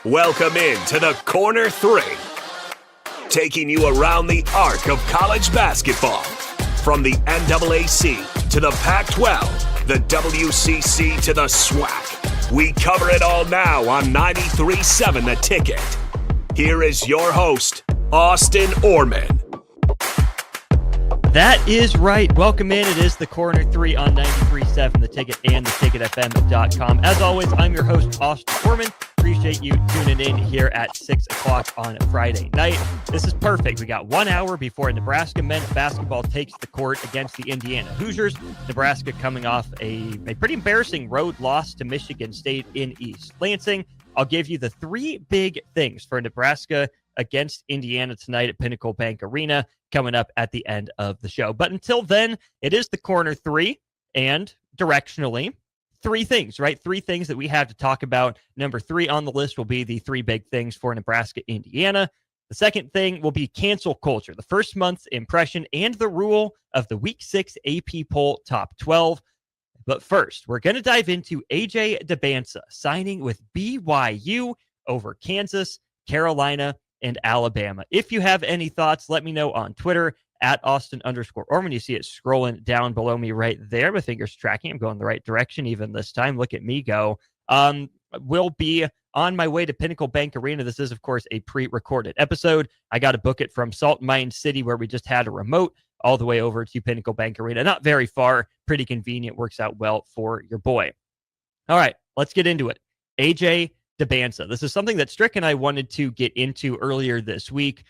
Welcome in to the Corner 3, taking you around the arc of college basketball. From the NAAC to the Pac-12, the WCC to the SWAC. We cover it all now on 93.7 The Ticket. Here is your host, Austin Oerman. That is right. Welcome in. It is the Corner 3 on 93.7 The Ticket and theticketfm.com. As always, I'm your host, Austin Oerman. Appreciate you tuning in here at 6 o'clock on Friday night. This is perfect. We got 1 hour before Nebraska men's basketball takes the court against the Indiana Hoosiers. Nebraska coming off a pretty embarrassing road loss to Michigan State in East Lansing. I'll give you the three big things for Nebraska against Indiana tonight at Pinnacle Bank Arena coming up at the end of the show. But until then, it is the Corner 3 and directionally three things, right? Three things that we have to talk about. Number 3 on the list will be the three big things for Nebraska, Indiana. The second thing will be cancel culture, the first month's impression and the rule of the Week 6 AP poll top 12. But first, we're going to dive into AJ DeBansa signing with BYU over Kansas, Carolina, and Alabama. If you have any thoughts, let me know on Twitter at Austin_Oerman. You see it scrolling down below me right there. My finger's tracking. I'm going the right direction even this time. Look at me go. Will be on my way to Pinnacle Bank Arena. This is, of course, a pre-recorded episode. I got to book it from Salt Mine City, where we just had a remote, all the way over to Pinnacle Bank Arena. Not very far, pretty convenient, works out well for your boy. All right, let's get into it. AJ DeBansa. This is something that Strick and I wanted to get into earlier this week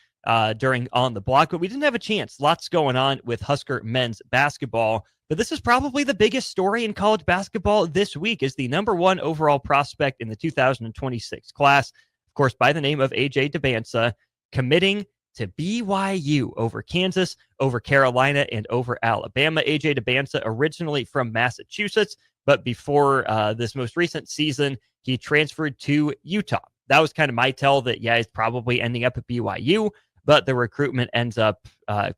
during On the Block, but we didn't have a chance. Lots going on with Husker men's basketball, but this is probably the biggest story in college basketball this week is the number 1 overall prospect in the 2026 class, of course, by the name of AJ DeBansa, committing to BYU over Kansas, over Carolina, and over Alabama. AJ DeBansa, originally from Massachusetts, but before this most recent season, he transferred to Utah. That was kind of my tell that, yeah, he's probably ending up at BYU, but the recruitment ends up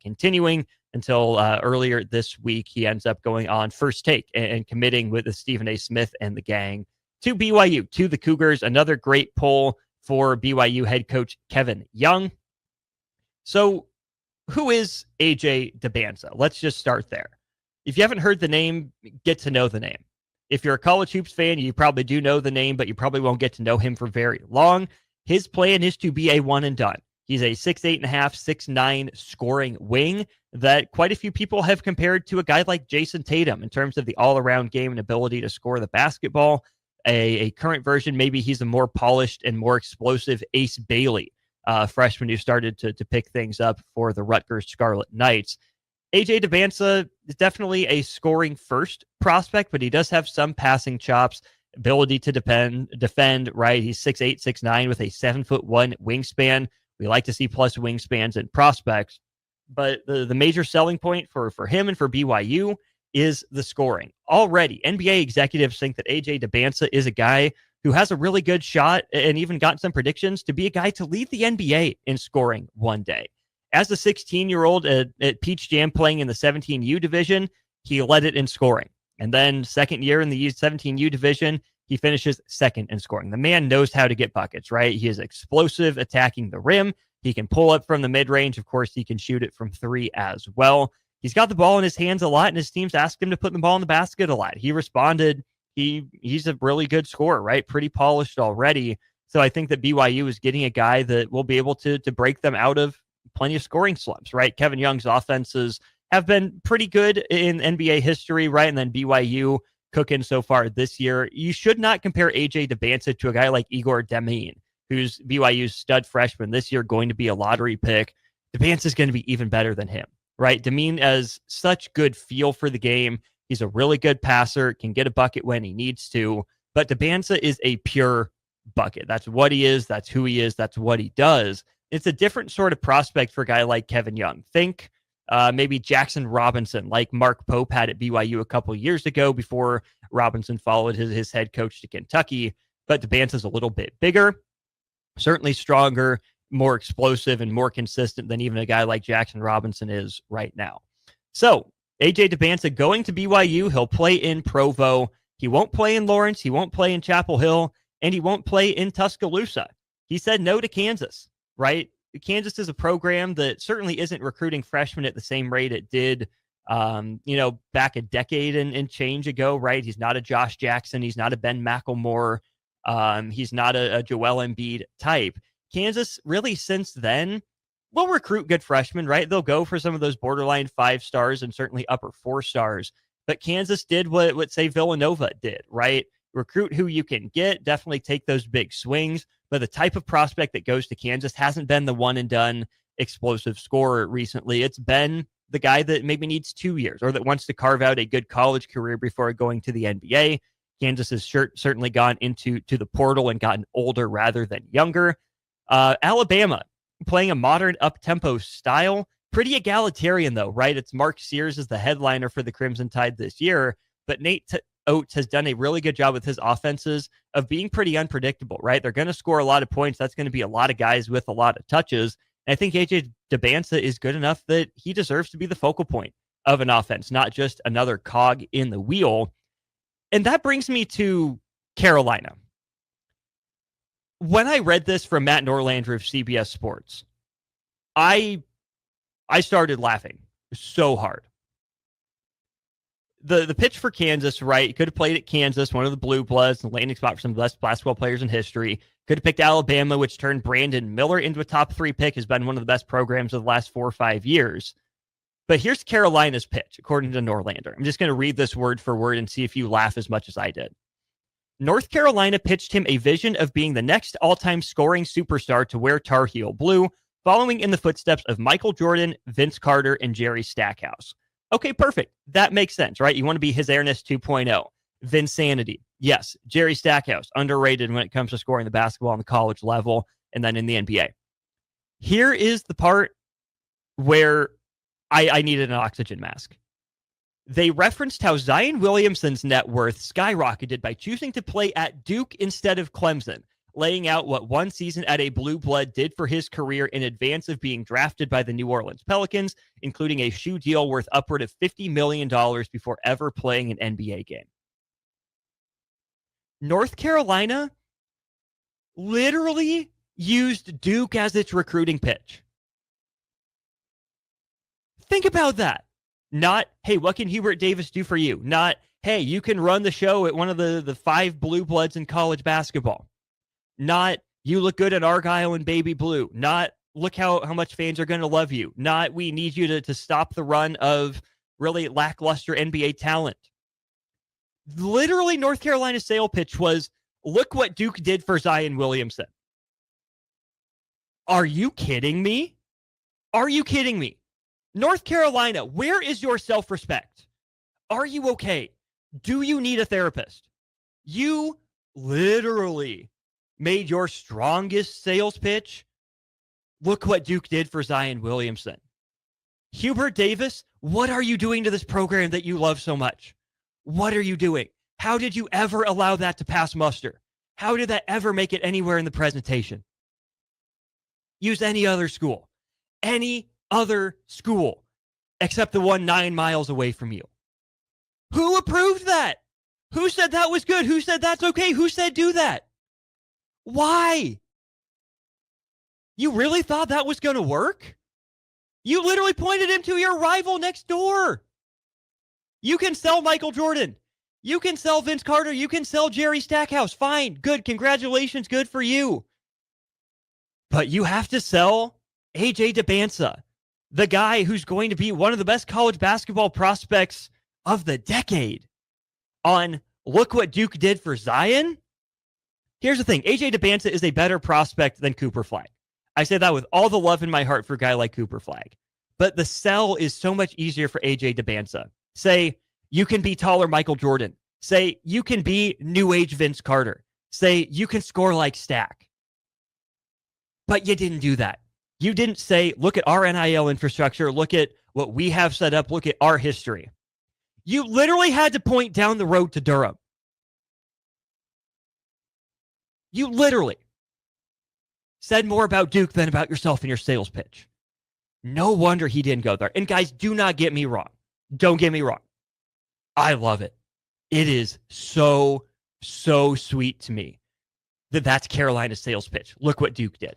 continuing until earlier this week. He ends up going on First Take and committing with Stephen A. Smith and the gang to BYU, to the Cougars. Another great poll for BYU head coach Kevin Young. So who is AJ DeBansa? Let's just start there. If you haven't heard the name, get to know the name. If you're a college hoops fan, you probably do know the name, but you probably won't get to know him for very long. His plan is to be a one and done. He's a 6'8.5", 6'9" scoring wing that quite a few people have compared to a guy like Jason Tatum in terms of the all-around game and ability to score the basketball. A current version, maybe he's a more polished and more explosive Ace Bailey, freshman who started to pick things up for the Rutgers Scarlet Knights. AJ DeBansa is definitely a scoring first prospect, but he does have some passing chops, ability to defend, right? He's 6'8", 6'9", with a 7'1" wingspan. We like to see plus wingspans in prospects, but the major selling point for him and for BYU is the scoring. Already, NBA executives think that AJ DeBansa is a guy who has a really good shot and even gotten some predictions to be a guy to lead the NBA in scoring one day. As a 16-year-old at Peach Jam playing in the 17U division, he led it in scoring. And then second year in the 17U division, he finishes second in scoring. The man knows how to get buckets, right? He is explosive attacking the rim. He can pull up from the mid-range. Of course, he can shoot it from 3 as well. He's got the ball in his hands a lot, and his teams asked him to put the ball in the basket a lot. He responded. He's a really good scorer, right? Pretty polished already. So I think that BYU is getting a guy that will be able to break them out of plenty of scoring slumps, right? Kevin Young's offenses have been pretty good in NBA history, right? And then BYU cooking so far this year. You should not compare AJ DeBansa to a guy like Igor Demine, who's BYU's stud freshman this year, going to be a lottery pick. DeBansa is going to be even better than him, right? Demine has such good feel for the game. He's a really good passer, can get a bucket when he needs to, but DeBansa is a pure bucket. That's what he is. That's who he is. That's what he does. It's a different sort of prospect for a guy like Kevin Young. Think maybe Jackson Robinson, like Mark Pope had at BYU a couple years ago before Robinson followed his head coach to Kentucky. But DeBansa's a little bit bigger, certainly stronger, more explosive, and more consistent than even a guy like Jackson Robinson is right now. So AJ DeBansa going to BYU. He'll play in Provo. He won't play in Lawrence. He won't play in Chapel Hill. And he won't play in Tuscaloosa. he said no to Kansas, right? Kansas is a program that certainly isn't recruiting freshmen at the same rate it did, back a decade and change ago, right? He's not a Josh Jackson. He's not a Ben McElmore. He's not a Joel Embiid type. Kansas really since then will recruit good freshmen, right? They'll go for some of those borderline 5 stars and certainly upper 4 stars. But Kansas did what say Villanova did, right? Recruit who you can get, definitely take those big swings. But the type of prospect that goes to Kansas hasn't been the one and done explosive scorer recently. It's been the guy that maybe needs 2 years or that wants to carve out a good college career before going to the NBA. Kansas has certainly gone into the portal and gotten older rather than younger. Alabama playing a modern up-tempo style. Pretty egalitarian, though, right? It's Mark Sears as the headliner for the Crimson Tide this year, but Nate Oates has done a really good job with his offenses of being pretty unpredictable, right? They're going to score a lot of points. That's going to be a lot of guys with a lot of touches. And I think AJ DeBansa is good enough that he deserves to be the focal point of an offense, not just another cog in the wheel. And that brings me to Carolina. When I read this from Matt Norlander of CBS Sports, I started laughing so hard. The pitch for Kansas, right? Could have played at Kansas, one of the blue bloods, the landing spot for some of the best basketball players in history. Could have picked Alabama, which turned Brandon Miller into a top 3 pick, has been one of the best programs of the last 4 or 5 years. But here's Carolina's pitch, according to Norlander. I'm just going to read this word for word and see if you laugh as much as I did. North Carolina pitched him a vision of being the next all-time scoring superstar to wear Tar Heel blue, following in the footsteps of Michael Jordan, Vince Carter, and Jerry Stackhouse. Okay, perfect. That makes sense, right? You want to be his Airness 2.0. Vinsanity. Yes. Jerry Stackhouse, underrated when it comes to scoring the basketball on the college level and then in the NBA. Here is the part where I needed an oxygen mask. They referenced how Zion Williamson's net worth skyrocketed by choosing to play at Duke instead of Clemson, laying out what one season at a blue blood did for his career in advance of being drafted by the New Orleans Pelicans, including a shoe deal worth upward of $50 million before ever playing an NBA game. North Carolina literally used Duke as its recruiting pitch. Think about that. Not, hey, what can Hubert Davis do for you? Not, hey, you can run the show at one of the 5 blue bloods in college basketball. Not, you look good at Argyle and Baby Blue. Not, look how much fans are going to love you. Not, we need you to stop the run of really lackluster NBA talent. Literally, North Carolina's sale pitch was, look what Duke did for Zion Williamson. Are you kidding me? Are you kidding me? North Carolina, where is your self-respect? Are you okay? Do you need a therapist? You literally made your strongest sales pitch. Look what Duke did for Zion Williamson. Hubert Davis, what are you doing to this program that you love so much? What are you doing? How did you ever allow that to pass muster? How did that ever make it anywhere in the presentation? Use any other school. Any other school except the one 9 miles away from you. Who approved that? Who said that was good? Who said that's okay? Who said do that? Why? You really thought that was going to work? You literally pointed him to your rival next door. You can sell Michael Jordan. You can sell Vince Carter. You can sell Jerry Stackhouse. Fine. Good. Congratulations. Good for you. But you have to sell AJ DeBansa, the guy who's going to be one of the best college basketball prospects of the decade, on look what Duke did for Zion. Here's the thing. AJ DeBansa is a better prospect than Cooper Flagg. I say that with all the love in my heart for a guy like Cooper Flagg. But the sell is so much easier for AJ DeBansa. Say, you can be taller Michael Jordan. Say, you can be new age Vince Carter. Say, you can score like Stack. But you didn't do that. You didn't say, look at our NIL infrastructure. Look at what we have set up. Look at our history. You literally had to point down the road to Durham. You literally said more about Duke than about yourself in your sales pitch. No wonder he didn't go there. And guys, do not get me wrong. Don't get me wrong. I love it. It is so, so sweet to me that's Carolina's sales pitch. Look what Duke did.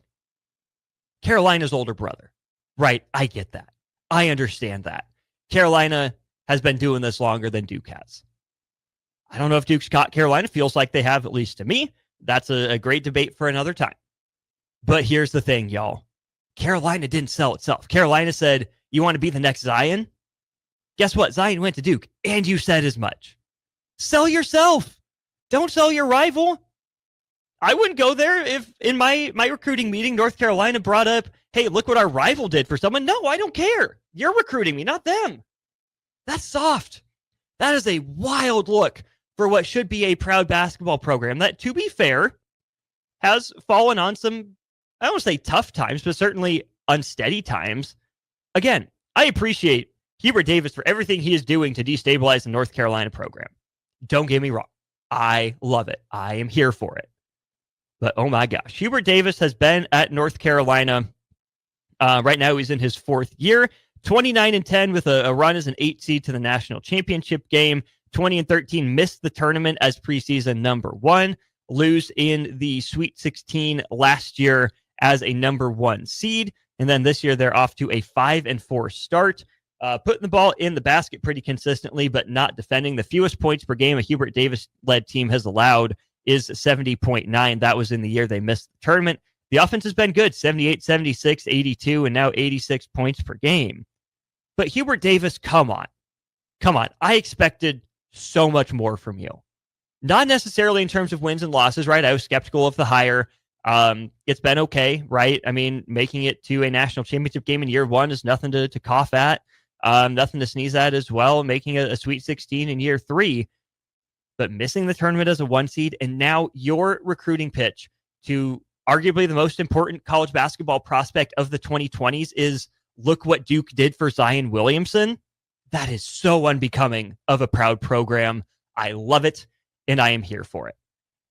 Carolina's older brother, right? I get that. I understand that. Carolina has been doing this longer than Duke has. I don't know if Duke's caught Carolina. Feels like they have, at least to me. That's a great debate for another time. But here's the thing, y'all. Carolina didn't sell itself. Carolina said, you want to be the next Zion? Guess what? Zion went to Duke, and you said as much. Sell yourself. Don't sell your rival. I wouldn't go there if in my recruiting meeting, North Carolina brought up, hey, look what our rival did for someone. No, I don't care. You're recruiting me, not them. That's soft. That is a wild look for what should be a proud basketball program that, to be fair, has fallen on some, I don't want to say tough times, but certainly unsteady times. Again, I appreciate Hubert Davis for everything he is doing to destabilize the North Carolina program. Don't get me wrong. I love it. I am here for it. But oh my gosh, Hubert Davis has been at North Carolina. Right now he's in his 4th year. 29-10 with a run as an 8 seed to the national championship game. 20-13 missed the tournament as preseason number 1. Lose in the Sweet 16 last year as a number 1 seed. And then this year they're off to a 5-4 start. Putting the ball in the basket pretty consistently, but not defending. The fewest points per game a Hubert Davis-led team has allowed is 70.9. That was in the year they missed the tournament. The offense has been good, 78, 76, 82, and now 86 points per game. But Hubert Davis, come on. I expected so much more from you. Not necessarily in terms of wins and losses, right? I was skeptical of the hire. It's been okay, right? I mean, making it to a national championship game in year 1 is nothing to cough at. Nothing to sneeze at as well. Making a Sweet 16 in year 3. But missing the tournament as a 1 seed, and now your recruiting pitch to arguably the most important college basketball prospect of the 2020s is, look what Duke did for Zion Williamson. That is so unbecoming of a proud program. I love it, and I am here for it.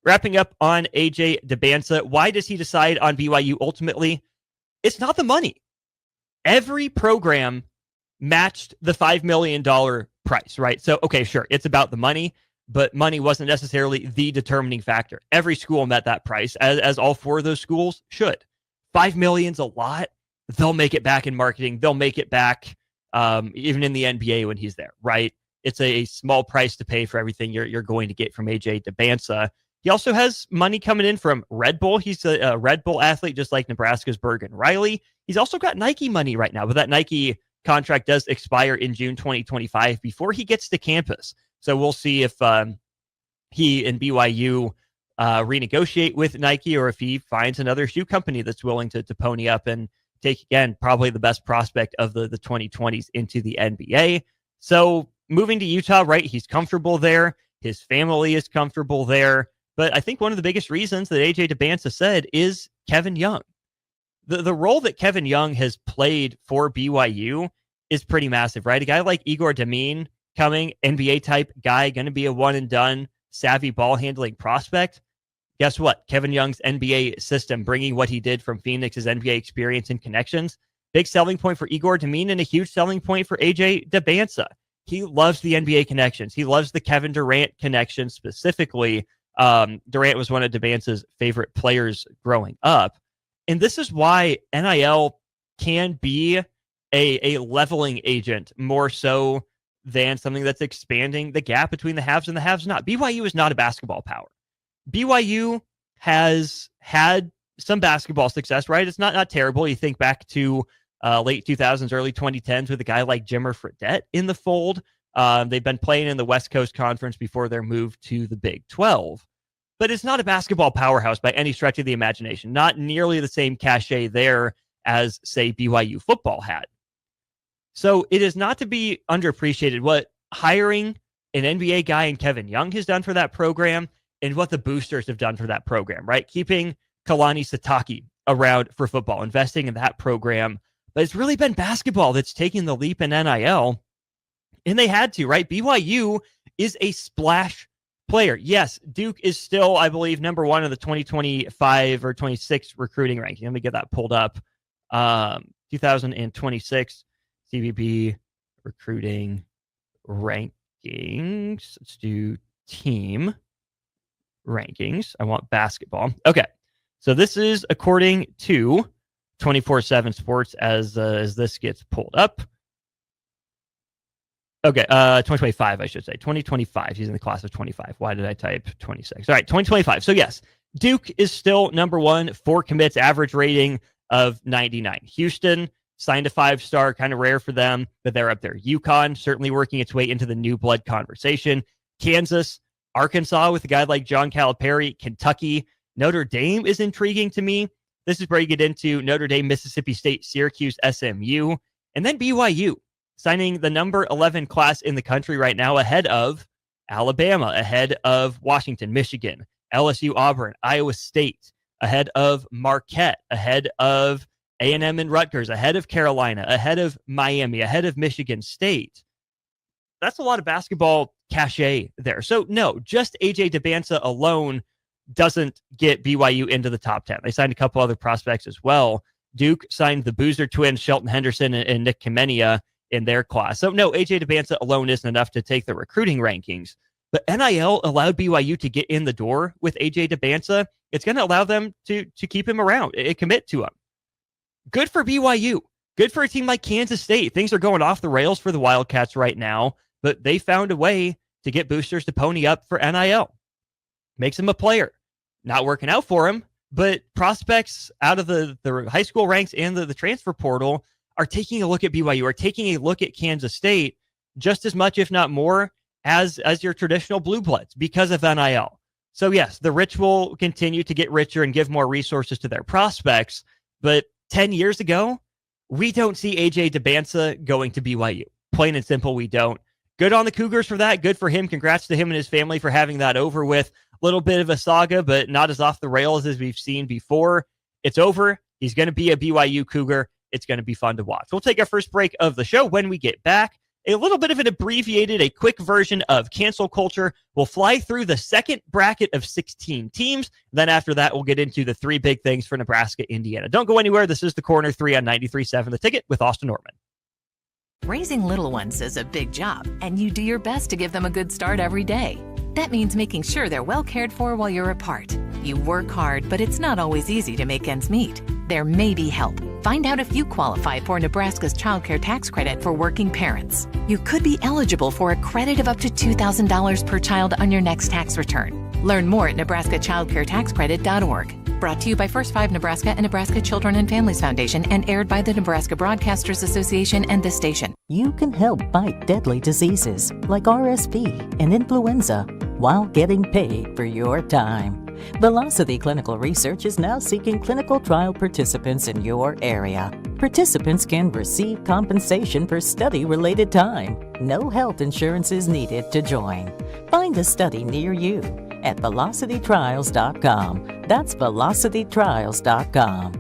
Wrapping up on AJ DeBansa, why does he decide on BYU ultimately? It's not the money. Every program matched the $5 million price, right? So, okay, sure, it's about the money, but money wasn't necessarily the determining factor. Every school met that price, as all 4 of those schools should. $5 million's a lot. They'll make it back in marketing. They'll make it back even in the NBA when he's there, right? It's a small price to pay for everything you're going to get from AJ DeBansa. He also has money coming in from Red Bull. He's a Red Bull athlete, just like Nebraska's Bergen Riley. He's also got Nike money right now, but that Nike contract does expire in June 2025 before he gets to campus. So we'll see if he and BYU renegotiate with Nike, or if he finds another shoe company that's willing to pony up and take, again, probably the best prospect of the 2020s into the NBA. So moving to Utah, right, he's comfortable there. His family is comfortable there. But I think one of the biggest reasons that AJ DeBansa said is Kevin Young. The role that Kevin Young has played for BYU is pretty massive, right? A guy like Igor Demine coming, NBA type guy, going to be a one and done, savvy ball handling prospect. Guess what? Kevin Young's NBA system, bringing what he did from Phoenix's NBA experience and connections. Big selling point for Igor Demine and a huge selling point for AJ DeBansa. He loves the NBA connections. He loves the Kevin Durant connection specifically. Durant was one of DeBansa's favorite players growing up. And this is why NIL can be a leveling agent more so than something that's expanding the gap between the haves and the haves not. BYU is not a basketball power. BYU has had some basketball success, right? It's not terrible. You think back to late 2000s, early 2010s with a guy like Jimmer Fredette in the fold. They've been playing in the West Coast Conference before their move to the Big 12. But it's not a basketball powerhouse by any stretch of the imagination. Not nearly the same cachet there as, say, BYU football had. So it is not to be underappreciated what hiring an NBA guy in Kevin Young has done for that program and what the boosters have done for that program, right? Keeping Kalani Sitake around for football, investing in that program. But it's really been basketball that's taking the leap in NIL. And they had to, right? BYU is a splash player. Yes, Duke is still, I believe, number 1 in the 2025 or 26 recruiting ranking. Let me get that pulled up. 2026 CBB recruiting rankings. Let's do team. rankings. I want basketball. Okay. So this is according to 24/7 Sports as this gets pulled up. Okay, 2025, I should say. 2025. He's in the class of 25. Why did I type 26? All right, 2025. So yes, Duke is still number one, 4 commits, average rating of 99. Houston signed a 5-star, kind of rare for them, but they're up there. UConn certainly working its way into the new blood conversation. Kansas, Arkansas with a guy like John Calipari, Kentucky. Notre Dame is intriguing to me. This is where you get into Notre Dame, Mississippi State, Syracuse, SMU, and then BYU, signing the number 11 class in the country right now, ahead of Alabama, ahead of Washington, Michigan, LSU, Auburn, Iowa State, ahead of Marquette, ahead of A&M and Rutgers, ahead of Carolina, ahead of Miami, ahead of Michigan State. That's a lot of basketball cachet there. So no, just AJ Dybantsa alone doesn't get BYU into the top 10. They signed a couple other prospects as well. Duke signed the Boozer twins, Shelton Henderson and Nick Kamenia, in their class. So no, AJ Dybantsa alone isn't enough to take the recruiting rankings. But NIL allowed BYU to get in the door with AJ Dybantsa. It's going to allow them to keep him around and commit to him. Good for BYU. Good for a team like Kansas State. Things are going off the rails for the Wildcats right now, but they found a way to get boosters to pony up for NIL. Makes him a player. Not working out for him, but prospects out of the high school ranks and the transfer portal are taking a look at BYU, are taking a look at Kansas State just as much, if not more, as your traditional blue bloods because of NIL. So yes, the rich will continue to get richer and give more resources to their prospects. But 10 years ago, we don't see AJ Dybantsa going to BYU. Plain and simple, we don't. Good on the Cougars for that. Good for him. Congrats to him and his family for having that over with. Little bit of a saga, but not as off the rails as we've seen before. It's over. He's going to be a BYU Cougar. It's going to be fun to watch. We'll take our first break of the show. When we get back, a little bit of an abbreviated, a quick version of cancel culture. We'll fly through the second bracket of 16 teams. Then after that, we'll get into the 3 big things for Nebraska, Indiana. Don't go anywhere. This is the Corner 3 on 93.7 The Ticket with Austin Oerman. Raising little ones is a big job, and you do your best to give them a good start every day. That means making sure they're well cared for while you're apart. You work hard, but it's not always easy to make ends meet. There may be help. Find out if you qualify for Nebraska's Child Care Tax Credit for working parents. You could be eligible for a credit of up to $2,000 per child on your next tax return. Learn more at nebraskachildcaretacxcredit.org. Brought to you by First 5 Nebraska and Nebraska Children and Families Foundation and aired by the Nebraska Broadcasters Association and this station. You can help fight deadly diseases like RSV and influenza while getting paid for your time. Velocity Clinical Research is now seeking clinical trial participants in your area. Participants can receive compensation for study-related time. No health insurance is needed to join. Find a study near you at velocitytrials.com. That's velocitytrials.com.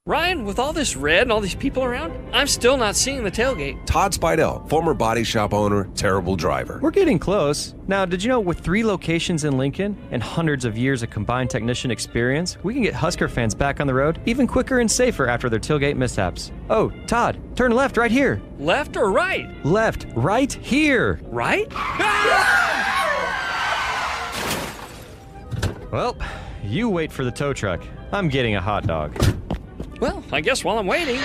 Ryan, with all this red and all these people around, I'm still not seeing the tailgate. Todd Spidell, former body shop owner, terrible driver. We're getting close. Now, did you know with 3 locations in Lincoln and hundreds of years of combined technician experience, we can get Husker fans back on the road even quicker and safer after their tailgate mishaps? Oh, Todd, turn left right here. Left or right? Left, right here. Right? Well, you wait for the tow truck. I'm getting a hot dog. Well, I guess while I'm waiting.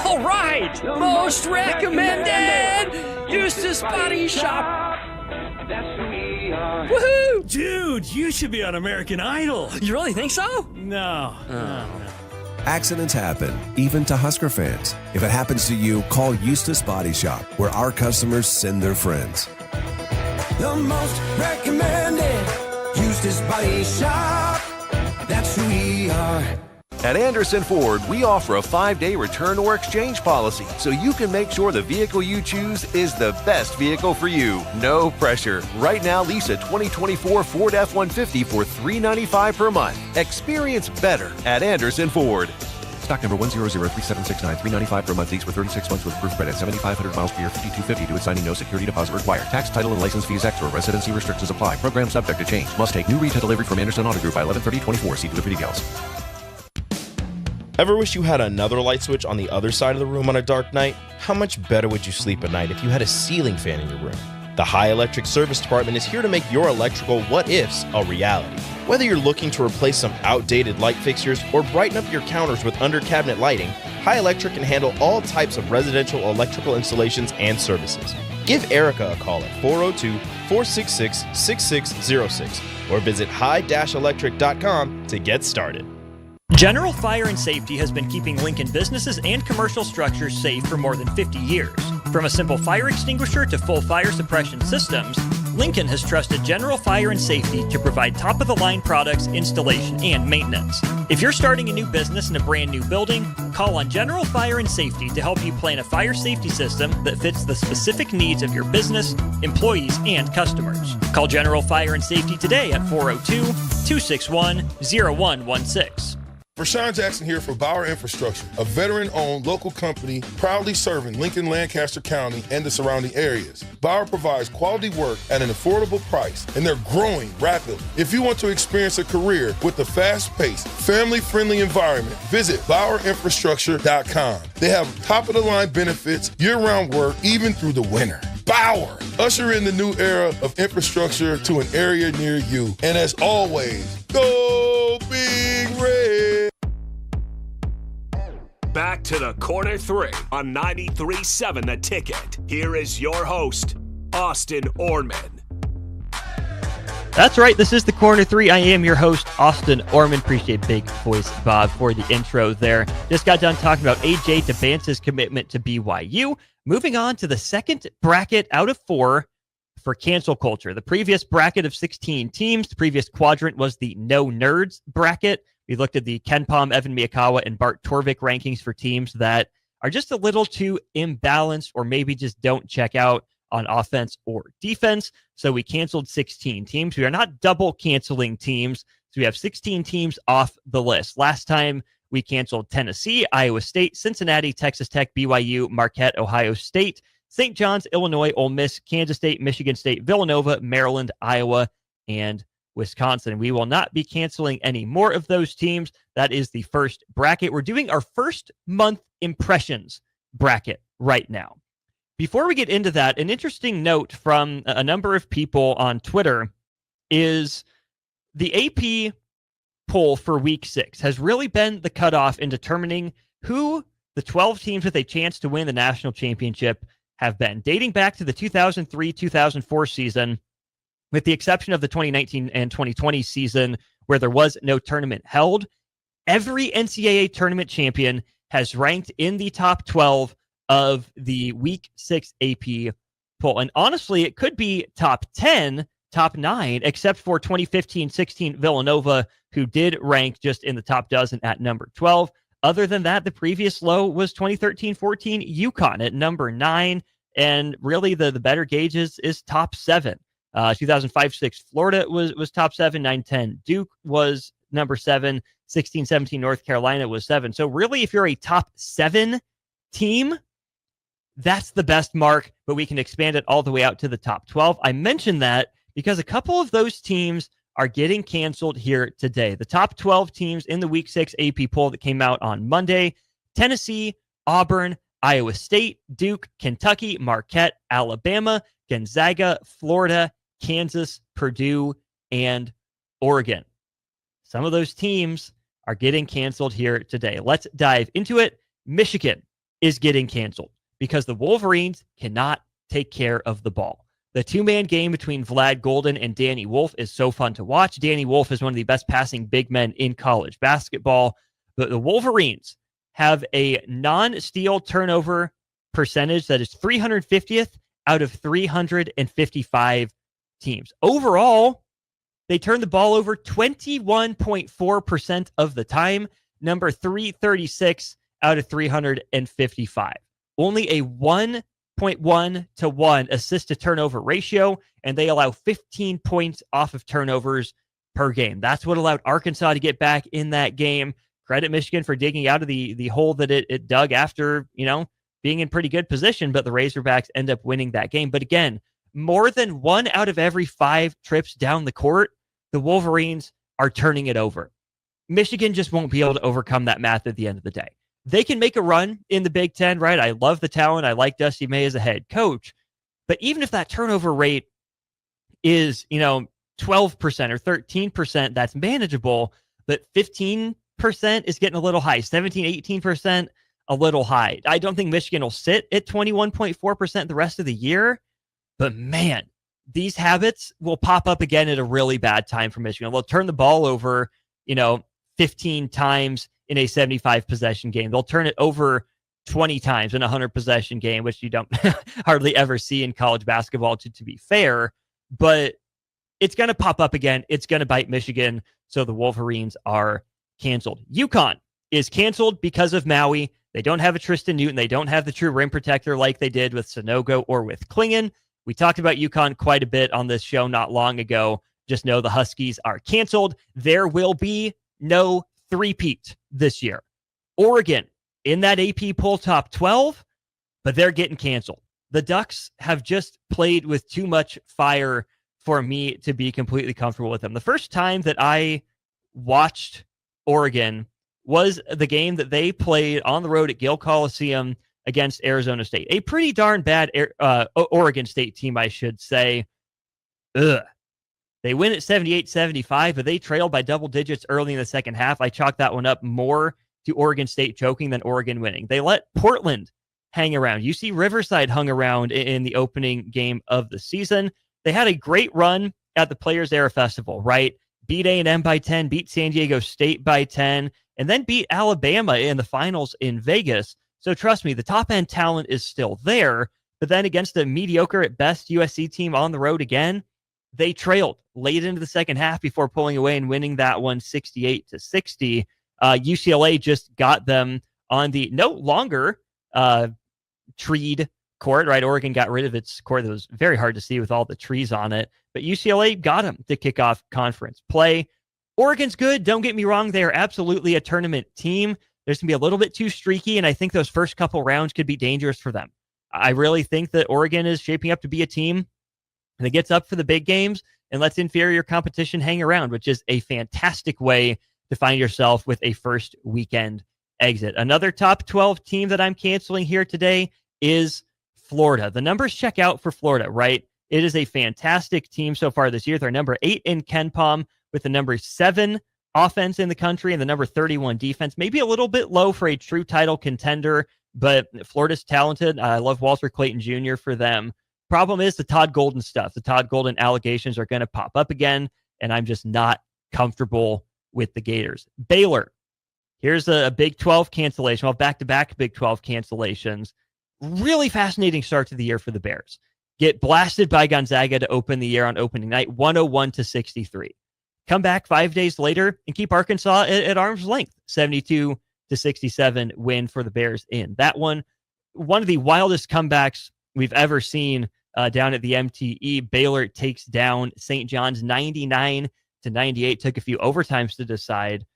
All right! Most recommended! Eustace Body Shop! Woohoo! Dude, you should be on American Idol. You really think so? No. Accidents happen, even to Husker fans. If it happens to you, call Eustace Body Shop, where our customers send their friends. The most recommended Eustace Body Shop. That's who we are. At Anderson Ford, we offer a 5-day return or exchange policy, so you can make sure the vehicle you choose is the best vehicle for you. No pressure. Right now, lease a 2024 Ford F-150 for $395 per month. Experience better at Anderson Ford. Stock number 1003769, $395 per month lease for 36 months with proof credit, 7,500 miles per year, $5,250 to signing, no security deposit required. Tax, title, and license fees extra. Residency restrictions apply. Program subject to change. Must take new retail delivery from Anderson Auto Group by 11/30/24. See delivery details. Ever wish you had another light switch on the other side of the room on a dark night? How much better would you sleep at night if you had a ceiling fan in your room? The High Electric Service Department is here to make your electrical what-ifs a reality. Whether you're looking to replace some outdated light fixtures or brighten up your counters with under-cabinet lighting, High Electric can handle all types of residential electrical installations and services. Give Erica a call at 402-466-6606 or visit high-electric.com to get started. General Fire and Safety has been keeping Lincoln businesses and commercial structures safe for more than 50 years. From a simple fire extinguisher to full fire suppression systems, Lincoln has trusted General Fire and Safety to provide top-of-the-line products, installation, and maintenance. If you're starting a new business in a brand new building, call on General Fire and Safety to help you plan a fire safety system that fits the specific needs of your business, employees, and customers. Call General Fire and Safety today at 402-261-0116. Rashawn Jackson here for Bauer Infrastructure, a veteran-owned local company proudly serving Lincoln, Lancaster County, and the surrounding areas. Bauer provides quality work at an affordable price, and they're growing rapidly. If you want to experience a career with a fast-paced, family-friendly environment, visit BauerInfrastructure.com. They have top-of-the-line benefits, year-round work, even through the winter. Bauer, usher in the new era of infrastructure to an area near you. And as always, go Big Red! Back to the Corner 3 on 93.7 The Ticket. Here is your host, Austin Oerman. That's right. This is the Corner 3. I am your host, Austin Oerman. Appreciate Big Voice Bob for the intro there. Just got done talking about AJ DeBance's commitment to BYU. Moving on to the second bracket out of 4 for cancel culture. The previous bracket of 16 teams, the previous quadrant was the No Nerds bracket. We looked at the Ken Palm, Evan Miyakawa, and Bart Torvik rankings for teams that are just a little too imbalanced or maybe just don't check out on offense or defense. So we canceled 16 teams. We are not double canceling teams. So we have 16 teams off the list. Last time we canceled Tennessee, Iowa State, Cincinnati, Texas Tech, BYU, Marquette, Ohio State, St. John's, Illinois, Ole Miss, Kansas State, Michigan State, Villanova, Maryland, Iowa, and Wisconsin. We will not be canceling any more of those teams. That is the first bracket. We're doing our first month impressions bracket right now. Before we get into that, an interesting note from a number of people on Twitter is the AP poll for week 6 has really been the cutoff in determining who the 12 teams with a chance to win the national championship have been. Dating back to the 2003-2004 season, with the exception of the 2019 and 2020 season where there was no tournament held, every NCAA tournament champion has ranked in the top 12 of the week 6 AP poll. And honestly, it could be top 10, top 9, except for 2015-16 Villanova, who did rank just in the top dozen at number 12. Other than that, the previous low was 2013-14 UConn at number 9. And really the better gauge is top 7. 2005-06 Florida was top 7, 9-10 Duke was number 7, 16-17 North Carolina was 7. So really, if you're a top 7 team, that's the best mark, but we can expand it all the way out to the top 12. I mentioned that because a couple of those teams are getting canceled here today. The top 12 teams in the week 6 AP poll that came out on Monday: Tennessee, Auburn, Iowa State, Duke, Kentucky, Marquette, Alabama, Gonzaga, Florida, Kansas, Purdue, and Oregon. Some of those teams are getting canceled here today. Let's dive into it. Michigan is getting canceled because the Wolverines cannot take care of the ball. The two-man game between Vlad Golden and Danny Wolf is so fun to watch. Danny Wolf is one of the best passing big men in college basketball. But the Wolverines have a non-steal turnover percentage that is 350th out of 355 teams. Overall, they turn the ball over 21.4% of the time, number 336 out of 355. Only a 1.1 to 1 assist to turnover ratio, and they allow 15 points off of turnovers per game. That's what allowed Arkansas to get back in that game. Credit Michigan for digging out of the hole that it dug after, being in pretty good position, but the Razorbacks end up winning that game. But again, more than 1 out of every 5 trips down the court, the Wolverines are turning it over. Michigan just won't be able to overcome that math at the end of the day. they can make a run in the Big Ten, right? I love the talent. I like Dusty May as a head coach. But even if that turnover rate is, 12% or 13%, that's manageable. But 15% is getting a little high. 17, 18%, a little high. I don't think Michigan will sit at 21.4% the rest of the year. But man, these habits will pop up again at a really bad time for Michigan. They'll turn the ball over, 15 times in a 75 possession game. They'll turn it over 20 times in a 100 possession game, which you don't hardly ever see in college basketball, to be fair. But it's going to pop up again. It's going to bite Michigan. So the Wolverines are canceled. UConn is canceled because of Maui. They don't have a Tristan Newton. They don't have the true rim protector like they did with Sonogo or with Klingon. We talked about UConn quite a bit on this show not long ago. Just know the Huskies are canceled. There will be no three-peat this year. Oregon in that AP poll top 12, but they're getting canceled. The Ducks have just played with too much fire for me to be completely comfortable with them. The first time that I watched Oregon was the game that they played on the road at Gill Coliseum against Arizona State. A pretty darn bad Oregon State team, I should say. They win at 78-75, but they trailed by double digits early in the second half. I chalked that one up more to Oregon State choking than Oregon winning. They let Portland hang around. UC Riverside hung around in the opening game of the season. They had a great run at the Players Era Festival, right? Beat A&M by 10, beat San Diego State by 10, and then beat Alabama in the finals in Vegas. So trust me, the top-end talent is still there, but then against a mediocre at best USC team on the road again, they trailed late into the second half before pulling away and winning that one 68-60. UCLA just got them on the no longer treed court, right? Oregon got rid of its court that was very hard to see with all the trees on it, but UCLA got them to kick off conference play. Oregon's good. Don't get me wrong. They are absolutely a tournament team. There's going to be a little bit too streaky, and I think those first couple rounds could be dangerous for them. I really think that Oregon is shaping up to be a team that gets up for the big games and lets inferior competition hang around, which is a fantastic way to find yourself with a first weekend exit. Another top 12 team that I'm canceling here today is Florida. The numbers check out for Florida, right? It is a fantastic team so far this year. They're number 8 in KenPom with the number 7 offense in the country and the number 31 defense. Maybe a little bit low for a true title contender, but Florida's talented. I love Walter Clayton Jr. for them. Problem is the Todd Golden stuff. The Todd Golden allegations are going to pop up again, and I'm just not comfortable with the Gators. Baylor. Here's a Big 12 cancellation. Well, back-to-back Big 12 cancellations. Really fascinating start to the year for the Bears. Get blasted by Gonzaga to open the year on opening night, 101-63. Come back 5 days later and keep Arkansas at arm's length, 72-67 win for the Bears in that one. One of the wildest comebacks we've ever seen down at the MTE. Baylor takes down St. John's 99-98. Took a few overtimes to decide.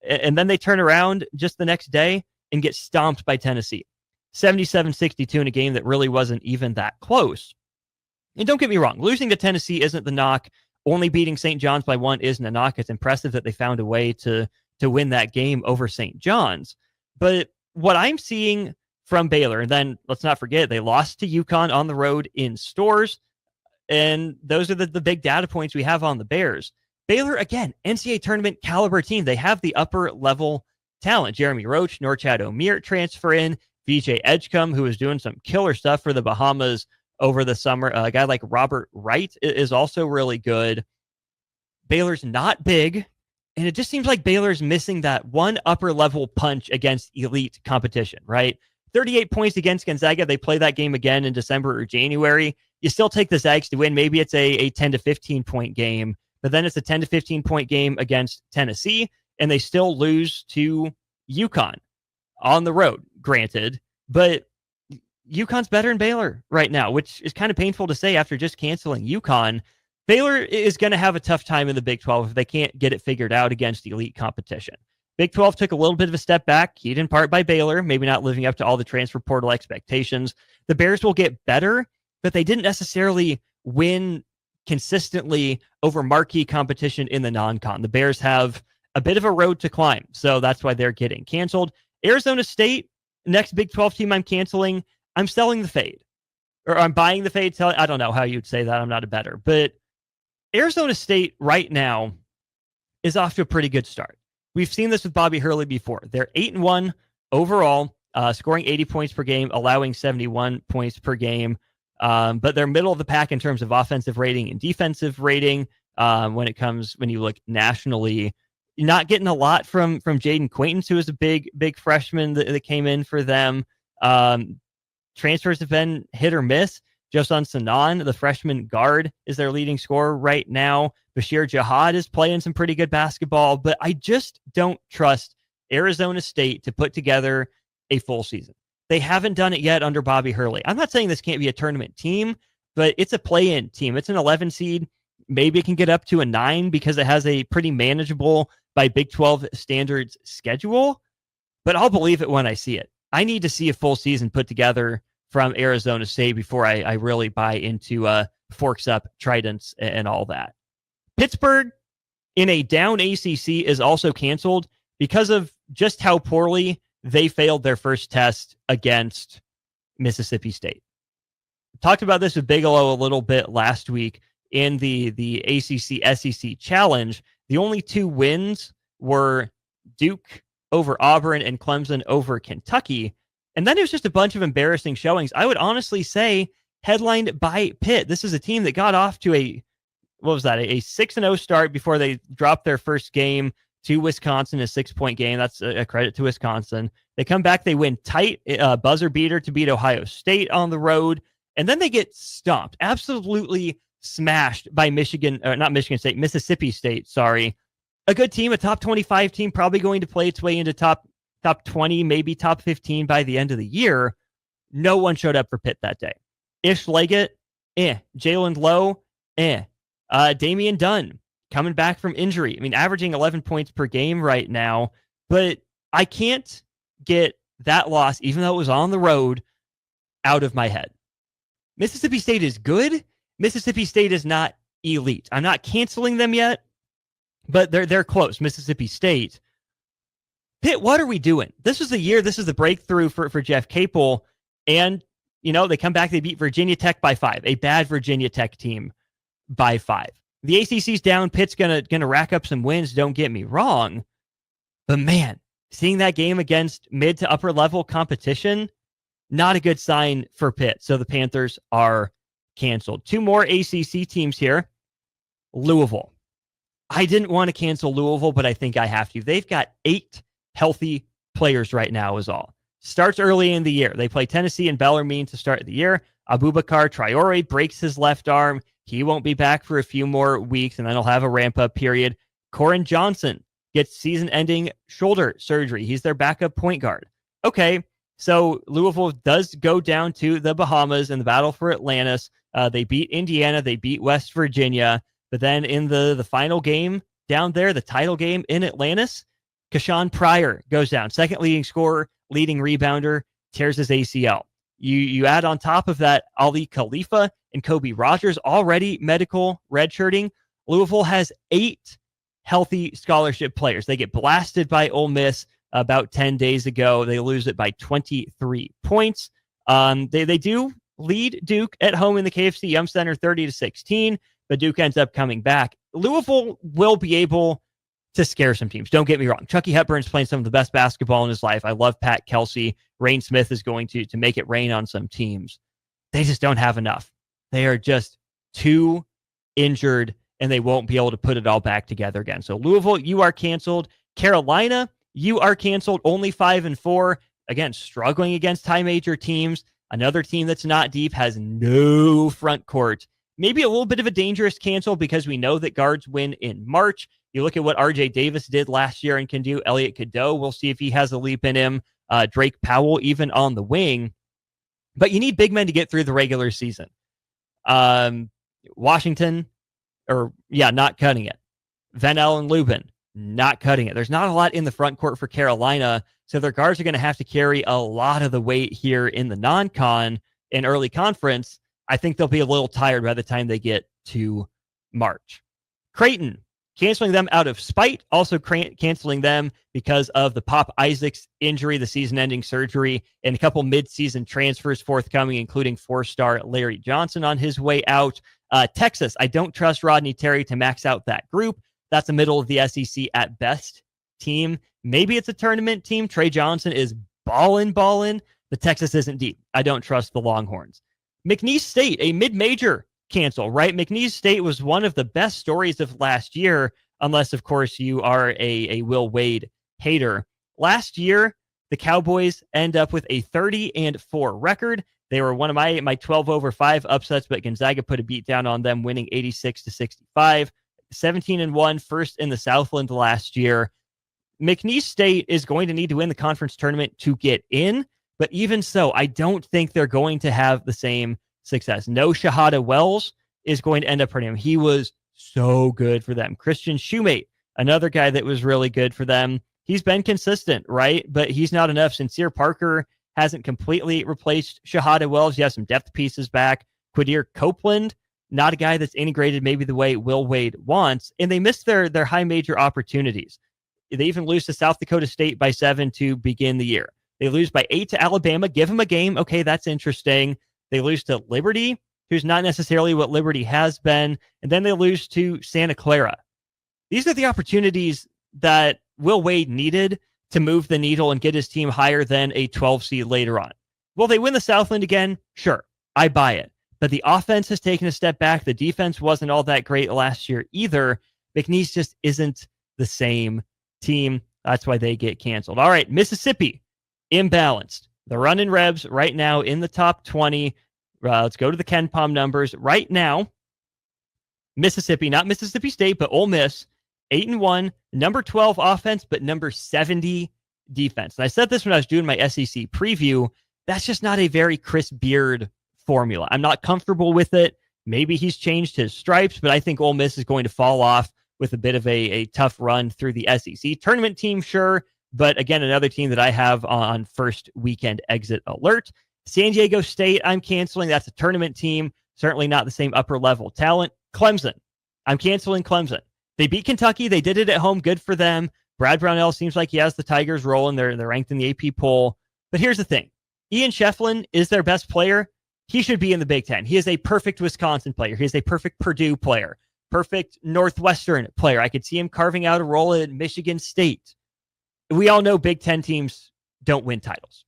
And then they turn around just the next day and get stomped by Tennessee. 77-62 in a game that really wasn't even that close. And don't get me wrong, losing to Tennessee isn't the knock. Only beating St. John's by 1 isn't a knock. It's impressive that they found a way to win that game over St. John's. But what I'm seeing from Baylor, and then let's not forget, they lost to UConn on the road in Stores. And those are the big data points we have on the Bears. Baylor, again, NCAA tournament caliber team. They have the upper level talent. Jeremy Roach, Norchad Omier transfer in. VJ Edgecombe, who is doing some killer stuff for the Bahamas over the summer. A guy like Robert Wright is also really good. Baylor's not big, and it just seems like Baylor's missing that one upper level punch against elite competition, right? 38 points against Gonzaga. They play that game again in December or January. You still take the Zags to win. Maybe it's a 10 to 15 point game, but then it's a 10 to 15 point game against Tennessee, and they still lose to UConn on the road, granted, but UConn's better than Baylor right now, which is kind of painful to say after just canceling UConn. Baylor is going to have a tough time in the Big 12 if they can't get it figured out against elite competition. Big 12 took a little bit of a step back, keyed in part by Baylor, maybe not living up to all the transfer portal expectations. The Bears will get better, but they didn't necessarily win consistently over marquee competition in the non-con. The Bears have a bit of a road to climb, so that's why they're getting canceled. Arizona State, next Big 12 team I'm canceling, I'm selling the fade. Or I'm buying the fade. I don't know how you'd say that. I'm not a bettor. But Arizona State right now is off to a pretty good start. We've seen this with Bobby Hurley before. They're 8-1 overall, scoring 80 points per game, allowing 71 points per game. But they're middle of the pack in terms of offensive rating and defensive rating. When you look nationally, you're not getting a lot from Jaden Quaintance, who is a big freshman that came in for them. Transfers have been hit or miss. Josan Sanan, the freshman guard, is their leading scorer right now. Bashir Jihad is playing some pretty good basketball, but I just don't trust Arizona State to put together a full season. They haven't done it yet under Bobby Hurley. I'm not saying this can't be a tournament team, but it's a play-in team. It's an 11 seed. Maybe it can get up to a 9 because it has a pretty manageable by Big 12 standards schedule, but I'll believe it when I see it. I need to see a full season put together from Arizona State before I really buy into forks up Tridents and all that. Pittsburgh in a down ACC is also canceled because of just how poorly they failed their first test against Mississippi State. Talked about this with Bigelow a little bit last week in the ACC SEC Challenge. The only 2 wins were Duke over Auburn and Clemson over Kentucky. And then it was just a bunch of embarrassing showings. I would honestly say headlined by Pitt. This is a team that got off to a 6-0 start before they dropped their first game to Wisconsin, a 6-point game. That's a credit to Wisconsin. They come back, they win tight, buzzer beater to beat Ohio State on the road. And then they get stomped, absolutely smashed by Mississippi State, sorry. A good team, a top 25 team, probably going to play its way into top 20, maybe top 15 by the end of the year. No one showed up for Pitt that day. Ish Leggett, Jalen Lowe, Damian Dunn coming back from injury. I mean, averaging 11 points per game right now, but I can't get that loss, even though it was on the road, out of my head. Mississippi State is good. Mississippi State is not elite. I'm not canceling them yet, but they're close. Mississippi State. Pitt, what are we doing? This is the year. This is the breakthrough for Jeff Capel. And, they come back, they beat Virginia Tech by 5, a bad Virginia Tech team by 5. The ACC's down. Pitt's gonna rack up some wins, don't get me wrong. But man, seeing that game against mid to upper level competition, not a good sign for Pitt. So the Panthers are canceled. 2 more ACC teams here. Louisville. I didn't want to cancel Louisville, but I think I have to. They've got 8 healthy players right now is all. Starts early in the year. They play Tennessee and Bellarmine to start the year. Abubakar Traore breaks his left arm. He won't be back for a few more weeks, and then he'll have a ramp-up period. Corin Johnson gets season-ending shoulder surgery. He's their backup point guard. Okay, so Louisville does go down to the Bahamas in the battle for Atlantis. They beat Indiana. They beat West Virginia. But then in the final game down there, the title game in Atlantis, Kashawn Pryor goes down. Second leading scorer, leading rebounder, tears his ACL. You add on top of that Ali Khalifa and Kobe Rogers, already medical redshirting. Louisville has 8 healthy scholarship players. They get blasted by Ole Miss about 10 days ago. They lose it by 23 points. They do lead Duke at home in the KFC Yum Center 30-16, but Duke ends up coming back. Louisville will be able to scare some teams. Don't get me wrong. Chucky Hepburn's playing some of the best basketball in his life. I love Pat Kelsey. Rain Smith is going to make it rain on some teams. They just don't have enough. They are just too injured, and they won't be able to put it all back together again. So Louisville, you are canceled. Carolina, you are canceled. Only 5-4. Again, struggling against high major teams. Another team that's not deep, has no front court. Maybe a little bit of a dangerous cancel because we know that guards win in March. You look at what RJ Davis did last year and can do. Elliot Cadeau, we'll see if he has a leap in him. Drake Powell, even on the wing. But you need big men to get through the regular season. Washington, not cutting it. Venell and Lubin, not cutting it. There's not a lot in the front court for Carolina, so their guards are going to have to carry a lot of the weight here in the non-con in early conference. I think they'll be a little tired by the time they get to March. Creighton, canceling them out of spite, also canceling them because of the Pop Isaacs injury, the season-ending surgery, and a couple mid-season transfers forthcoming, including 4-star Larry Johnson on his way out. Texas, I don't trust Rodney Terry to max out that group. That's the middle of the SEC at best team. Maybe it's a tournament team. Trey Johnson is ballin', but Texas isn't deep. I don't trust the Longhorns. McNeese State, a mid-major cancel, right? McNeese State was one of the best stories of last year, unless, of course, you are a Will Wade hater. Last year, the Cowboys end up with a 30-4 record. They were one of my 12 over 5 upsets, but Gonzaga put a beat down on them, winning 86-65. 17-1, first in the Southland last year. McNeese State is going to need to win the conference tournament to get in, but even so, I don't think they're going to have the same success. No Shahada Wells is going to end up hurting him. He was so good for them. Christian Shoemate, another guy that was really good for them. He's been consistent, right? But he's not enough. Sincere Parker hasn't completely replaced Shahada Wells. You have some depth pieces back. Quadir Copeland, not a guy that's integrated maybe the way Will Wade wants. And they missed their high major opportunities. They even lose to South Dakota State by 7 to begin the year. They lose by 8 to Alabama. Give them a game. Okay, that's interesting. They lose to Liberty, who's not necessarily what Liberty has been. And then they lose to Santa Clara. These are the opportunities that Will Wade needed to move the needle and get his team higher than a 12 seed later on. Will they win the Southland again? Sure, I buy it. But the offense has taken a step back. The defense wasn't all that great last year either. McNeese just isn't the same team. That's why they get canceled. All right, Mississippi, imbalanced. The running Rebs right now in the top 20. Let's go to the Ken Pom numbers. Right now, Mississippi, not Mississippi State, but Ole Miss, 8-1, number 12 offense, but number 70 defense. And I said this when I was doing my SEC preview. That's just not a very Chris Beard formula. I'm not comfortable with it. Maybe he's changed his stripes, but I think Ole Miss is going to fall off with a bit of a tough run through the SEC. Tournament team, sure. But again, another team that I have on first weekend exit alert. San Diego State, I'm canceling. That's a tournament team. Certainly not the same upper level talent. Clemson, I'm canceling Clemson. They beat Kentucky. They did it at home. Good for them. Brad Brownell seems like he has the Tigers rolling. They're ranked in the AP poll. But here's the thing. Ian Shefflin is their best player. He should be in the Big Ten. He is a perfect Wisconsin player. He is a perfect Purdue player. Perfect Northwestern player. I could see him carving out a role at Michigan State. We all know Big Ten teams don't win titles.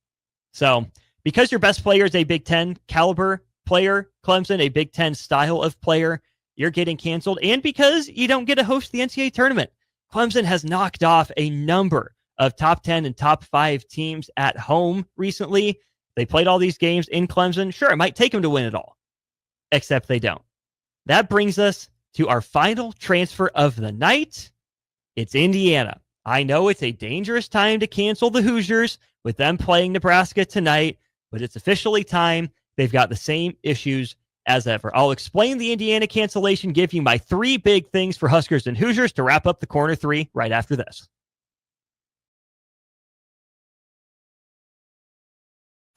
So because your best player is a Big Ten caliber player, Clemson, a Big Ten style of player, you're getting canceled. And because you don't get to host the NCAA tournament, Clemson has knocked off a number of top 10 and top 5 teams at home recently. They played all these games in Clemson. Sure, it might take them to win it all, except they don't. That brings us to our final transfer of the night. It's Indiana. I know it's a dangerous time to cancel the Hoosiers with them playing Nebraska tonight, but it's officially time. They've got the same issues as ever. I'll explain the Indiana cancellation, give you my 3 big things for Huskers and Hoosiers to wrap up the corner 3 right after this.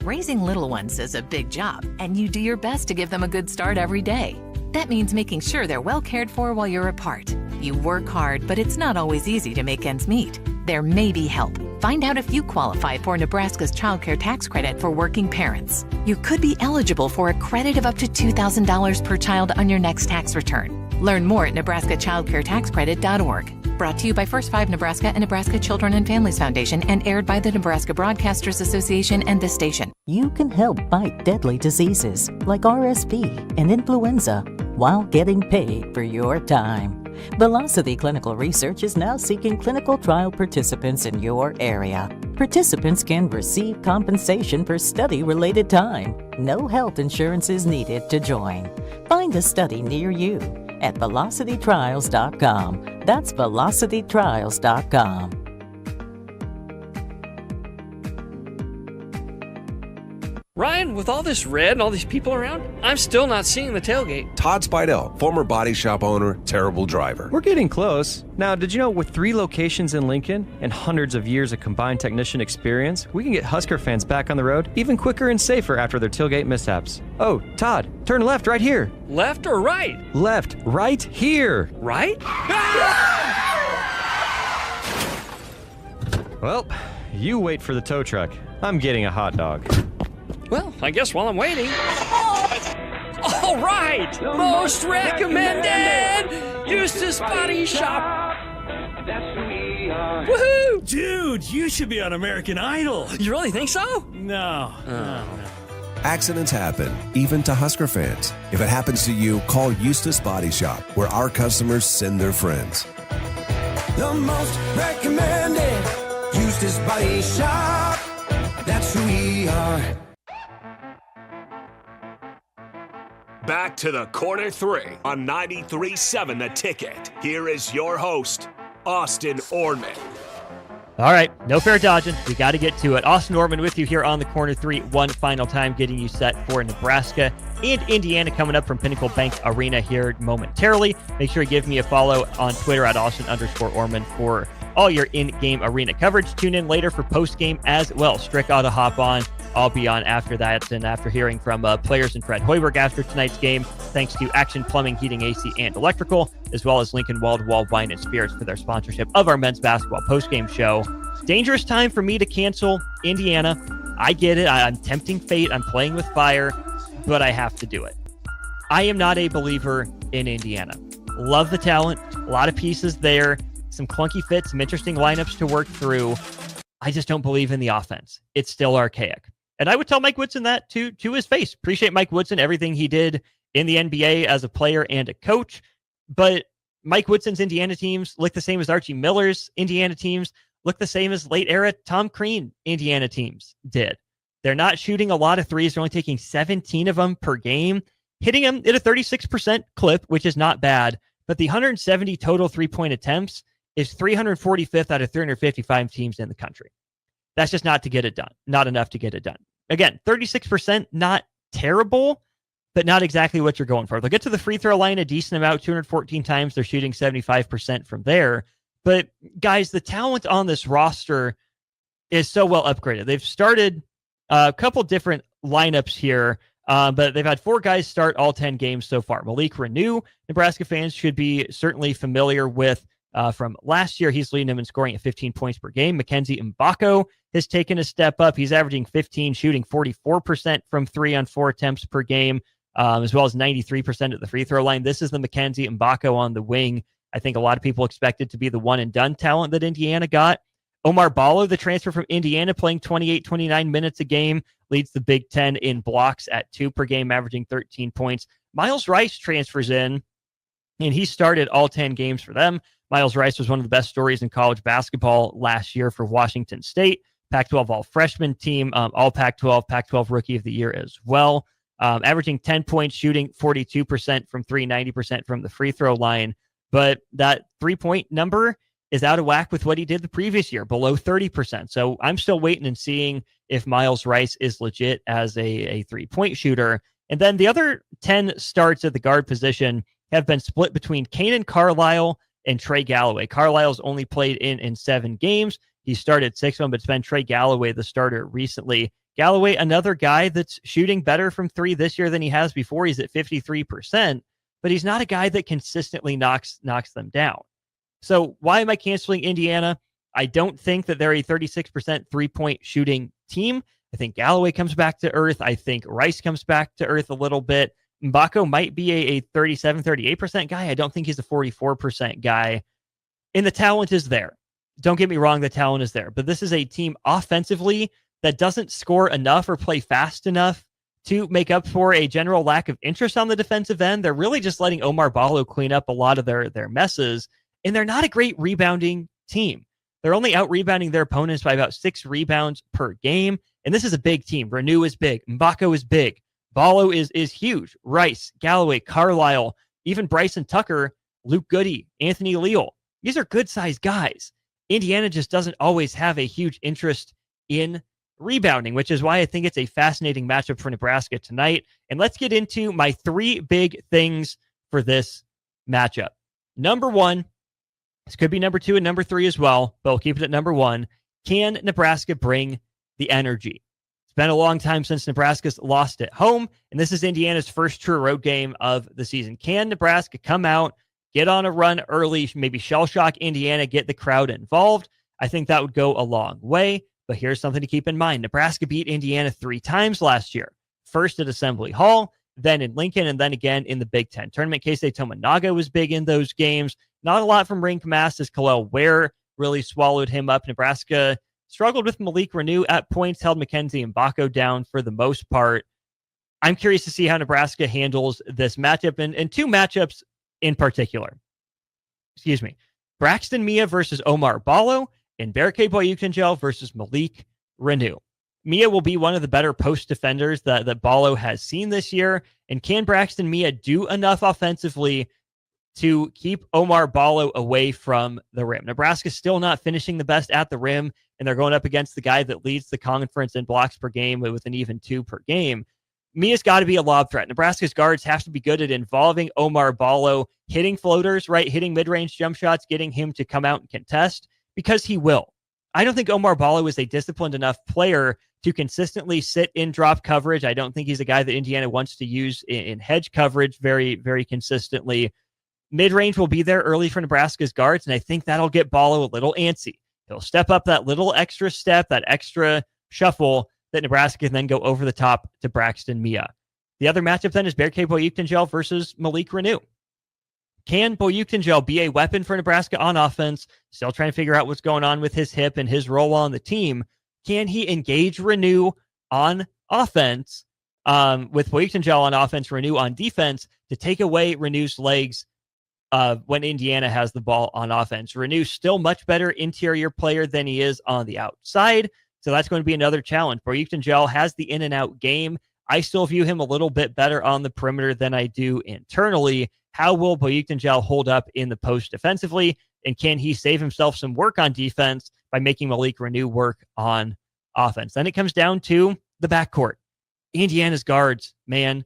Raising little ones is a big job, and you do your best to give them a good start every day. That means making sure they're well cared for while you're apart. You work hard, but it's not always easy to make ends meet. There may be help. Find out if you qualify for Nebraska's Child Care Tax Credit for working parents. You could be eligible for a credit of up to $2,000 per child on your next tax return. Learn more at nebraskachildcaretacxcredit.org. Brought to you by First 5 Nebraska and Nebraska Children and Families Foundation and aired by the Nebraska Broadcasters Association and this station. You can help fight deadly diseases like RSV and influenza while getting paid for your time. Velocity Clinical Research is now seeking clinical trial participants in your area. Participants can receive compensation for study-related time. No health insurance is needed to join. Find a study near you at velocitytrials.com. That's velocitytrials.com. Ryan, with all this red and all these people around, I'm still not seeing the tailgate. Todd Spidell, former body shop owner, terrible driver. We're getting close. Now, did you know with 3 locations in Lincoln and hundreds of years of combined technician experience, we can get Husker fans back on the road even quicker and safer after their tailgate mishaps? Oh, Todd, turn left right here. Left or right? Left, right here. Right? Ah! Well, you wait for the tow truck. I'm getting a hot dog. Well, I guess while I'm waiting... All right! Most recommended! Eustace Body Shop! Woohoo! Dude, you should be on American Idol. You really think so? No. Accidents happen, even to Husker fans. If it happens to you, call Eustace Body Shop, where our customers send their friends. The most recommended Eustace Body Shop. That's who we are. Back to the Corner 3 on 93.7 The Ticket. Here is your host, Austin Oerman. All right, no fair dodging. We got to get to it. Austin Oerman with you here on the Corner 3 one final time, getting you set for Nebraska and Indiana coming up from Pinnacle Bank Arena here momentarily. Make sure you give me a follow on Twitter at Austin_Oerman for all your in-game arena coverage. Tune in later for post-game as well. Strick ought to hop on. I'll be on after that, and after hearing from players and Fred Hoiberg after tonight's game, thanks to Action Plumbing, Heating, AC, and Electrical, as well as Lincoln Wall-to-Wall Wine and Spirits for their sponsorship of our men's basketball postgame show. Dangerous time for me to cancel Indiana. I get it. I'm tempting fate. I'm playing with fire, but I have to do it. I am not a believer in Indiana. Love the talent. A lot of pieces there. Some clunky fits, some interesting lineups to work through. I just don't believe in the offense. It's still archaic. And I would tell Mike Woodson that to his face. Appreciate Mike Woodson, everything he did in the NBA as a player and a coach. But Mike Woodson's Indiana teams look the same as Archie Miller's Indiana teams, look the same as late era Tom Crean Indiana teams did. They're not shooting a lot of threes. They're only taking 17 of them per game, hitting them at a 36% clip, which is not bad. But the 170 total three-point attempts is 345th out of 355 teams in the country. That's just not to get it done. Not enough to get it done. Again, 36%, not terrible, but not exactly what you're going for. They'll get to the free throw line a decent amount, 214 times. They're shooting 75% from there. But guys, the talent on this roster is so well upgraded. They've started a couple different lineups here, but they've had 4 guys start all 10 games so far. Malik Renew, Nebraska fans should be certainly familiar with from last year. He's leading them in scoring at 15 points per game. Mackenzie Mbako has taken a step up. He's averaging 15, shooting 44% from 3 on 4 attempts per game, as well as 93% at the free throw line. This is the Mackenzie Mbako on the wing. I think a lot of people expected to be the one and done talent that Indiana got. Omar Ballo, the transfer from Indiana, playing 28, 29 minutes a game, leads the Big Ten in blocks at 2 per game, averaging 13 points. Miles Rice transfers in, and he started all 10 games for them. Miles Rice was one of the best stories in college basketball last year for Washington State. Pac-12 all-freshman team, all Pac-12, Pac-12 Rookie of the Year as well. Averaging 10 points, shooting 42% from 3, 90% from the free throw line. But that 3-point number is out of whack with what he did the previous year, below 30%. So I'm still waiting and seeing if Miles Rice is legit as a 3-point shooter. And then the other 10 starts at the guard position have been split between Kanan Carlisle and Trey Galloway. Carlisle's only played in 7 games. He started 6 of them, but it's been Trey Galloway, the starter recently. Galloway, another guy that's shooting better from 3 this year than he has before. He's at 53%, but he's not a guy that consistently knocks them down. So why am I canceling Indiana? I don't think that they're a 36% 3-point shooting team. I think Galloway comes back to earth. I think Rice comes back to earth a little bit. Mbako might be a 37, 38% guy. I don't think he's a 44% guy. And the talent is there. Don't get me wrong, the talent is there. But this is a team offensively that doesn't score enough or play fast enough to make up for a general lack of interest on the defensive end. They're really just letting Omar Ballo clean up a lot of their messes. And they're not a great rebounding team. They're only out-rebounding their opponents by about 6 rebounds per game. And this is a big team. Renew is big. Mbako is big. Ballo is huge. Rice, Galloway, Carlisle, even Bryson Tucker, Luke Goody, Anthony Leal. These are good-sized guys. Indiana just doesn't always have a huge interest in rebounding, which is why I think it's a fascinating matchup for Nebraska tonight. And let's get into my 3 big things for this matchup. Number 1, this could be number 2 and number 3 as well, but we'll keep it at number 1. Can Nebraska bring the energy? It's been a long time since Nebraska's lost at home, and this is Indiana's first true road game of the season. Can Nebraska come out, get on a run early, maybe shell shock Indiana, get the crowd involved? I think that would go a long way. But here's something to keep in mind. Nebraska beat Indiana 3 times last year. First at Assembly Hall, then in Lincoln, and then again in the Big Ten tournament. Keisei Tominaga was big in those games. Not a lot from Rink Mast as Kalel Ware really swallowed him up. Nebraska struggled with Malik Renew at points, held Mackenzie Mbako down for the most part. I'm curious to see how Nebraska handles this matchup and two matchups in particular. Excuse me. Braxton Mia versus Omar Ballo and Berke Boyukengel versus Malik Renew. Mia will be one of the better post defenders that Ballo has seen this year. And can Braxton Mia do enough offensively to keep Omar Ballo away from the rim? Nebraska's still not finishing the best at the rim, and they're going up against the guy that leads the conference in blocks per game with an even 2 per game. Mia's got to be a lob threat. Nebraska's guards have to be good at involving Omar Ballo, hitting floaters, right? Hitting mid-range jump shots, getting him to come out and contest, because he will. I don't think Omar Ballo is a disciplined enough player to consistently sit in drop coverage. I don't think he's a guy that Indiana wants to use in hedge coverage very, very consistently. Mid-range will be there early for Nebraska's guards, and I think that'll get Ballo a little antsy. He'll step up that little extra step, that extra shuffle that Nebraska can then go over the top to Braxton Mia. The other matchup then is Berke Boyukengel versus Malik Renew. Can Boyukengel be a weapon for Nebraska on offense? Still trying to figure out what's going on with his hip and his role on the team. Can he engage Renew on offense, with Boyukengel on offense, Renew on defense, to take away Renew's legs when Indiana has the ball on offense? Renew's still much better interior player than he is on the outside, so that's going to be another challenge. Boyukengel has the in-and-out game. I still view him a little bit better on the perimeter than I do internally. How will Boyukengel hold up in the post defensively? And can he save himself some work on defense by making Malik Renew work on offense? Then it comes down to the backcourt. Indiana's guards, man,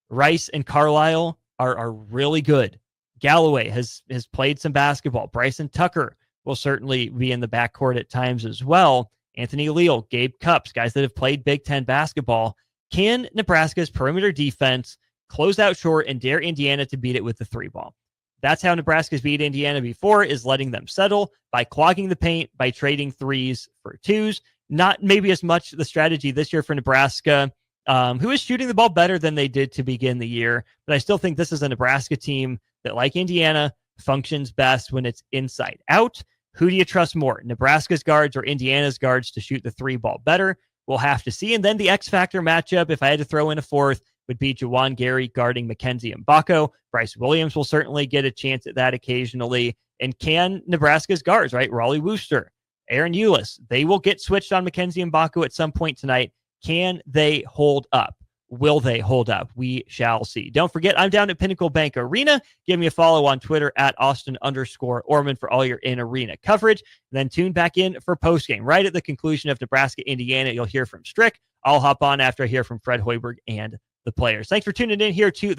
Rice and Carlisle are really good. Galloway has played some basketball. Bryson Tucker will certainly be in the backcourt at times as well. Anthony Leal, Gabe Cupps, guys that have played Big Ten basketball. Can Nebraska's perimeter defense close out short and dare Indiana to beat it with the 3-ball? That's how Nebraska's beat Indiana before, is letting them settle by clogging the paint, by trading 3s for 2s. Not maybe as much the strategy this year for Nebraska, who is shooting the ball better than they did to begin the year. But I still think this is a Nebraska team that, like Indiana, functions best when it's inside out. Who do you trust more, Nebraska's guards or Indiana's guards to shoot the 3-ball better? We'll have to see. And then the X Factor matchup, if I had to throw in a fourth, would be Jawan Gary guarding Mackenzie Mbako. Bryce Williams will certainly get a chance at that occasionally. And can Nebraska's guards, right? Raleigh Wooster, Aaron Eulis, they will get switched on Mackenzie Mbako at some point tonight. Can they hold up? Will they hold up? We shall see. Don't forget, I'm down at Pinnacle Bank Arena. Give me a follow on Twitter at Austin_Oerman for all your in-arena coverage. Then tune back in for postgame. Right at the conclusion of Nebraska-Indiana, you'll hear from Strick. I'll hop on after I hear from Fred Hoiberg and the players. Thanks for tuning in here to the